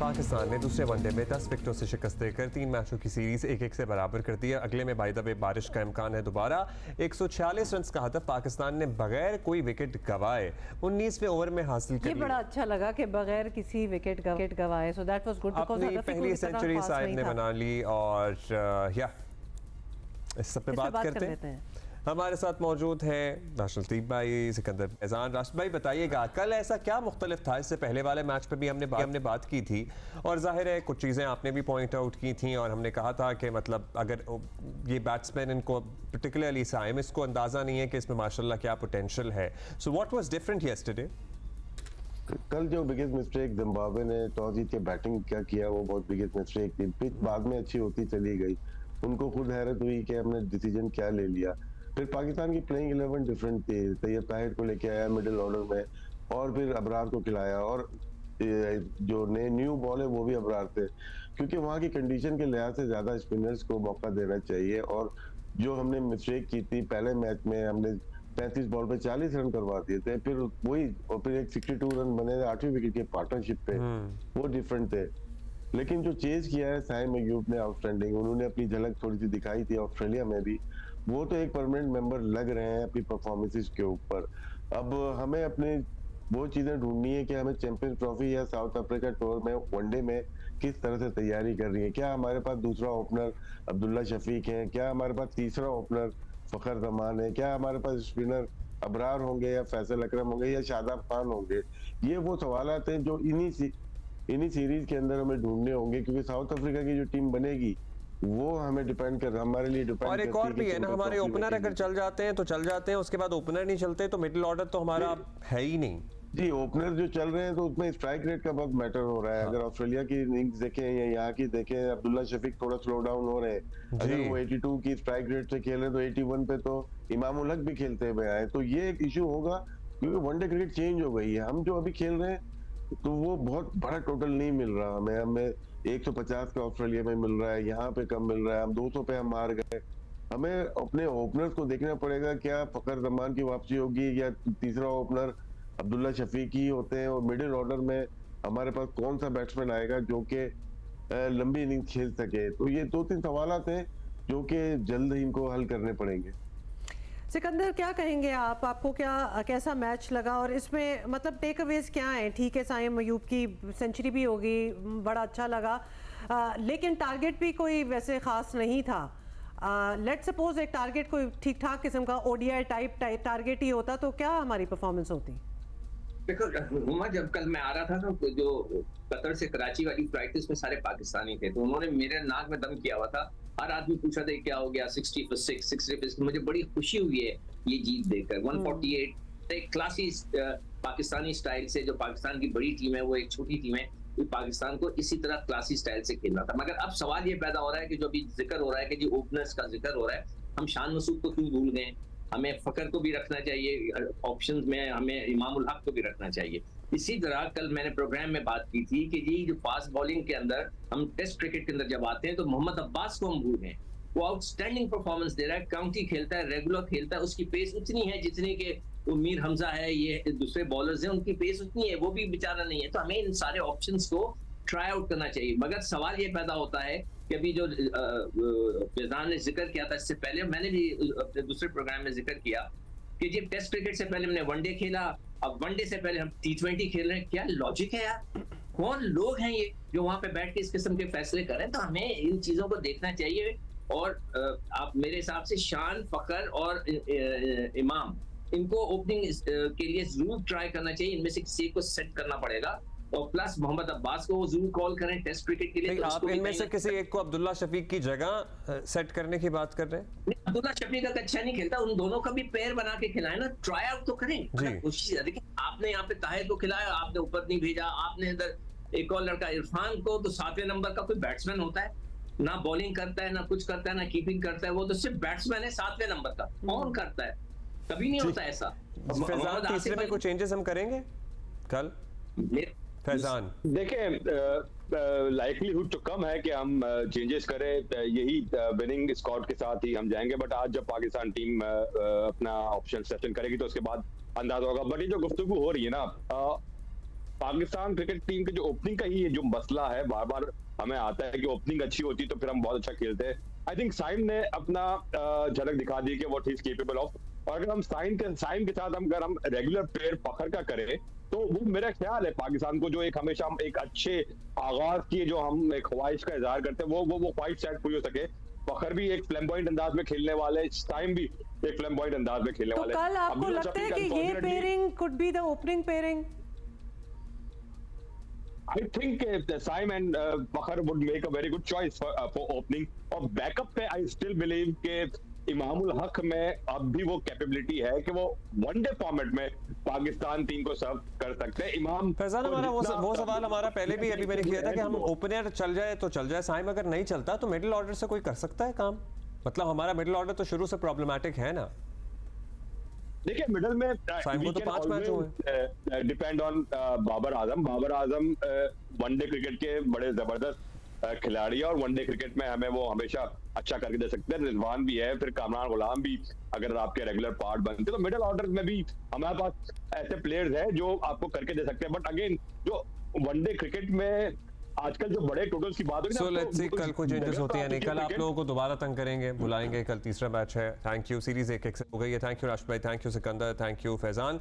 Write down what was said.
पाकिस्तान ने दूसरे वनडे में 10 विकेटों से शिकस्त देकर 3 मैचों की सीरीज 1-1 से बराबर कर दी है। अगले में बाय द वे बारिश का इम्कान है। दोबारा 146 रन का हदफ पाकिस्तान ने बगैर कोई विकेट गवाए 19वें ओवर में हासिल कर लिया। ये बड़ा अच्छा लगा कि बगैर किसी विकेट गवाए, so that was good because अपनी पहली सेंचुरी साहिब ने बना ली। और इस सब पे बात करते हैं। हमारे साथ मौजूद है राष्ट्रदीप भाई, सिकंदर फैजान। राष्ट्र भाई बताइएगा, कल ऐसा क्या मुख्तलिफ था? इससे पहले वाले मैच पे भी हमने बात की थी और जाहिर है कुछ चीज़ें आपने भी पॉइंट आउट की थी और हमने कहा था कि मतलब अगर ये बैट्समैन इनको पर्टिकुलरली साइम इसको अंदाज़ा नहीं है कि इसमें माशाल्लाह क्या पोटेंशियल है। So what was different yesterday? कल जो बिगेस्ट मिस्टेक जिम्बाब्वे ने टॉस जीत के बैटिंग क्या किया वो बहुत बिगेस्ट मिस्टेक थी। पिच बाद में अच्छी होती चली गई, उनको खुद हैरत हुई कि हमने डिसीजन क्या ले लिया। फिर पाकिस्तान की प्लेइंग 11 डिफरेंट थी। तैयब ताहिर को लेके आया मिडिल ऑर्डर में और फिर अबरार को खिलाया और जो न्यू बॉल है वो भी अबरार थे, क्योंकि वहाँ की कंडीशन के लिहाज से ज्यादा स्पिनर्स को मौका देना चाहिए। और जो हमने मिस्टेक की थी पहले मैच में, हमने 35 बॉल पे 40 रन करवा दिए थे, फिर वही और फिर एक 62 रन बने 8वीं विकेट के पार्टनरशिप पे, वो डिफरेंट थे। लेकिन जो चेज किया है साइम अयूब ने आउटस्टैंडिंग, उन्होंने अपनी झलक थोड़ी सी दिखाई थी ऑस्ट्रेलिया में भी, वो तो एक परमानेंट मेंबर लग रहे हैं अपनी परफॉर्मेंसेस के ऊपर। अब हमें अपने वो चीजें ढूंढनी है कि हमें चैंपियंस ट्रॉफी या साउथ अफ्रीका टूर में वनडे में किस तरह से तैयारी कर रही है। क्या हमारे पास दूसरा ओपनर अब्दुल्ला शफीक है? क्या हमारे पास तीसरा ओपनर फखर जमान है? क्या हमारे पास स्पिनर अबरार होंगे या फैसल अकरम होंगे या शादाब खान होंगे? ये वो सवालात हैं जो इन्हीं सीरीज के अंदर हमें ढूंढने होंगे, क्योंकि साउथ अफ्रीका की जो टीम बनेगी वो हमें डिपेंड कर हमारे लिए डिपेंड और एक और भी है ना, हमारे ओपनर अगर चल जाते हैं तो चल जाते हैं, उसके बाद ओपनर नहीं चलते तो मिडिल ऑर्डर तो हमारा है ही नहीं। जी, ओपनर जो चल रहे हैं तो उसमें स्ट्राइक रेट का बहुत मैटर हो रहा है। अगर ऑस्ट्रेलिया की इनिंग्स देखें या यहाँ की देखें, अब्दुल्ला शफीक थोड़ा स्लो डाउन हो रहे हैं। अगर वो 82 की स्ट्राइक रेट से खेले तो 81 पे तो इमाम उल हक भी खेलते हुए आए, तो ये एक इशू होगा, क्योंकि वनडे क्रिकेट चेंज हो गई है। हम जो अभी खेल रहे हैं तो वो बहुत बड़ा टोटल नहीं मिल रहा हमें 150 का ऑस्ट्रेलिया में मिल रहा है, यहाँ पे कम मिल रहा है, हम 200 पे हम हार गए। हमें अपने ओपनर्स को देखना पड़ेगा, क्या फखर जमान की वापसी होगी या तीसरा ओपनर अब्दुल्ला शफीक ही होते हैं, और मिडिल ऑर्डर में हमारे पास कौन सा बैट्समैन आएगा जो कि लंबी इनिंग खेल सके। तो ये 2-3 सवालात हैं जो कि जल्द ही इनको हल करने पड़ेंगे। सिकंदर, क्या कहेंगे आप? आपको कैसा मैच लगा और इसमें मतलब टेक अवेज क्या है? ठीक है, साइम अयूब की सेंचुरी भी होगी, बड़ा अच्छा लगा, लेकिन टारगेट भी कोई वैसे खास नहीं था। लेट्स सपोज एक टारगेट कोई ठीक ठाक किस्म का ओडीआई टाइप टारगेट ही होता तो क्या हमारी परफॉर्मेंस होती? देखो हुमा, जब कल मैं आ रहा था तो जो कतर से कराची वाली फ्लाइट थी उसमें सारे पाकिस्तानी थे, तो उन्होंने मेरे नाक में दम किया हुआ था। हर आदमी पूछा था क्या हो गया, 60 for 6, 60 for 6। मुझे बड़ी खुशी हुई है ये जीत देखकर। 148 एक क्लासी पाकिस्तानी स्टाइल से, जो पाकिस्तान की बड़ी टीम है वो एक छोटी टीम है, तो पाकिस्तान को इसी तरह क्लासी स्टाइल से खेलना था। मगर अब सवाल ये पैदा हो रहा है कि जो अभी जिक्र हो रहा है कि जो ओपनर्स का जिक्र हो रहा है, हम शान मसूद को क्यों भूल गए? हमें फकर को भी रखना चाहिए ऑप्शंस में, हमें इमाम उल हक को भी रखना चाहिए। इसी तरह कल मैंने प्रोग्राम में बात की थी कि जी जो फास्ट बॉलिंग के अंदर हम टेस्ट क्रिकेट के अंदर जब आते हैं तो मोहम्मद अब्बास को हम भूल गए। वो आउटस्टैंडिंग परफॉर्मेंस दे रहा है, काउंटी खेलता है, रेगुलर खेलता है, उसकी पेस उतनी है जितनी के वो मीर हमजा है, ये दूसरे बॉलर्स हैं, उनकी पेस उतनी है, वो भी बेचारा नहीं है। तो हमें इन सारे ऑप्शंस को ट्राई आउट करना चाहिए। मगर सवाल ये पैदा होता है कि अभी जो फैजान ने जिक्र किया था, इससे पहले मैंने भी अपने दूसरे प्रोग्राम में जिक्र किया कि जी टेस्ट क्रिकेट से पहले हमने वनडे खेला, अब वनडे से पहले हम T20 खेल रहे हैं। क्या लॉजिक है यार? कौन लोग हैं ये जो वहां पे बैठ के इस किस्म के फैसले कर रहे हैं? तो हमें इन चीजों को देखना चाहिए। और आप मेरे हिसाब से शान, फकर और इमाम, इनको ओपनिंग के लिए जरूर ट्राई करना चाहिए। इनमें से किसी को सेट करना पड़ेगा, और प्लस मोहम्मद अब्बास को वो जरूर कॉल करें टेस्ट क्रिकेट के लिए। तो आप इनमें से किसी एक को अब्दुल्ला शफीक की जगह सेट करने की बात कर रहे हैं? अब्दुल्ला शफीक का अच्छा नहीं खेलता, उन दोनों का भी पेयर बना के खिलाए ना, ट्राई आउट तो करें। कोशिश देखिए, आपने यहाँ पे ताहिर को खिलाया, आपने ऊपर नहीं भेजा, आपने इधर एक और लड़का इरफान को, तो 7वें नंबर का कोई बैट्समैन होता है? ना बॉलिंग करता है, ना कुछ करता है, ना कीपिंग करता है, वो तो सिर्फ बैट्समैन है 7वें नंबर का। कौन करता है? कभी नहीं होता ऐसा। फैजान, तीसरे में कुछ चेंजेस हम करेंगे कल? फैजान देखें, लाइकलीहुड तो कम है कि हम चेंजेस करें, यही विनिंग स्क्वाड के साथ ही हम जाएंगे। बट आज जब पाकिस्तान टीम अपना ऑप्शन सेशन करेगी तो उसके बाद अंदाजा होगा। बट ये जो गुफ्तगू हो रही है ना, पाकिस्तान क्रिकेट टीम के जो ओपनिंग का ही ये जो मसला है, बार बार हमें आता है कि ओपनिंग अच्छी होती तो फिर हम बहुत अच्छा खेलते हैं। आई थिंक साइम ने अपना झलक दिखा दी कि what he is capable of. और अगर हम साइम के साथ अगर हम रेगुलर प्लेयर फखर का करें तो वो मेरा ख्याल है पाकिस्तान को जो एक हमेशा हम एक अच्छे आगाज की जो हम एक ख्वाहिश का इजहार करते हैं वो ख्वाहिश शायद पूरी हो सके। फखर भी एक फ्लैम्बॉयंट अंदाज में खेलने वाले, साइम भी एक फ्लैम्बॉयंट अंदाज में खेलने वाले। तो कल आपको लगता है कि ये pairing could be the opening pairing? I think Saim and Fakhar would make a very good choice for opening. और बैकअप पे I still believe कि इमामुल हक में अब भी वो कैपेबिलिटी है कि वो वनडे फॉर्मेट में पाकिस्तान टीम को सर्व कर सकते हैं। इमाम फैजान, हमारा वो सवाल हमारा पहले भी अभी मैंने किया था कि हम ओपनर चल जाए तो चल जाए, साइम अगर नहीं चलता तो मिडिल ऑर्डर से कोई कर सकता है काम? मतलब हमारा मिडिल ऑर्डर तो शुरू से प्रॉब्लमैटिक है ना। देखिए मिडिल में तो 5 मैच हुए, depend on Babar Azam one day cricket के बड़े जबरदस्त खिलाड़ी है और वनडे क्रिकेट में हमें वो हमेशा अच्छा करके दे सकते हैं। रिजवान भी है, फिर कामरान गुलाम भी अगर आपके रेगुलर पार्ट बनते तो मिडिल ऑर्डर में भी हमारे पास ऐसे प्लेयर्स हैं जो आपको करके दे सकते हैं। बट अगेन जो वनडे क्रिकेट में आजकल जो बड़े टोटल्स की बात होगी लेट्स सी कल को चेंजेस होती है नहीं। कल आप लोगों को दोबारा तंग करेंगे, बुलाएंगे, कल तीसरा मैच है। थैंक यू, सीरीज 1-1 से हो गई है। थैंक यू राशिद भाई, thank you Sikandar, thank you Faizan.